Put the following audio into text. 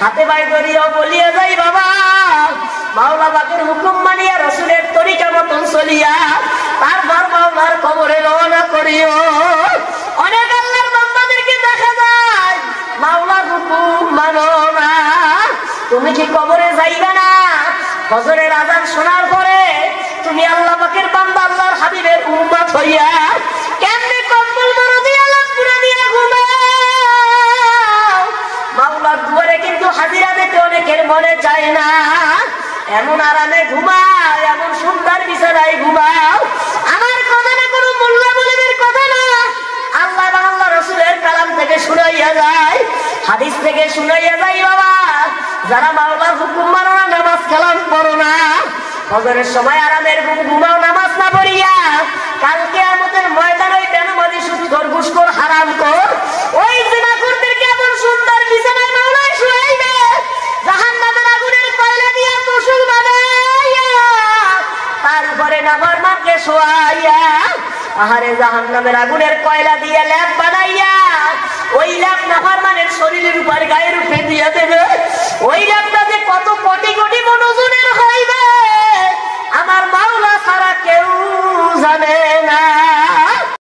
হাতে বাই ধরিয়াও বলিয়া যাই বাবা মাওলা পাকের হুকুম মানিয়া রাসূলের তরিকা মতন চলিয়া তারপর মাওলার কবরে রওনা করিও। অনেক আল্লাহর বান্দাদেরকে দেখা যায় মাওলার হুকুম মানো না। তুমি কি কবরে যাইবে না? ফজরের আযান শোনার পরে তুমি আল্লাহ পাকের বান্দা আল্লাহর হাবিবের উম্মত হইয়া কেমনে কম্বল মুড়ি দিয়া লাকুড়া দিয়া ঘুমাও? মাওলার দুয়ারে কিন্তু হাজিরা দিতে অনেকের মনে চায় না। এমন আরামে ঘুমাও, এমন সুন্দর বিছানায় ঘুমাও। আমার কথা না কোনো মোল্লা মুলিমের কথা না, আল্লাহ এবং আল্লাহ রাসূলের কালাম থেকে শুনাইয়া যায়, হাদিস থেকে শুনাইয়া যায়। বাবা যারা মাওলার হুকুম মানো না, নামাজ কালাম পড়ো না, ফজরের সময় আরামের ঘুমাও নামাজ না পড়িয়া, কাল কিয়ামতের ময়দানে ওই বেনামাজি সুদখোর ঘুষখোর হারামখোর ওই জিনাখোরদেরকে এমন সুন্দর বিছানায় মাওলা শুয়াইবে, জাহান্নামের আগুনের কয়লা দিয়া তোষক বানাইয়া তারপরে নাফরমানকে শোয়াইয়া, আহারে জাহান্নামের আগুনের কয়লা দিয়ে ল্যাপ বানাইয়া ওই ল্যাপ নাফরমানের শরীরের উপর গায়ের উপরে দিয়ে দেবে। ওই ল্যাপটা যে কত কোটি কোটি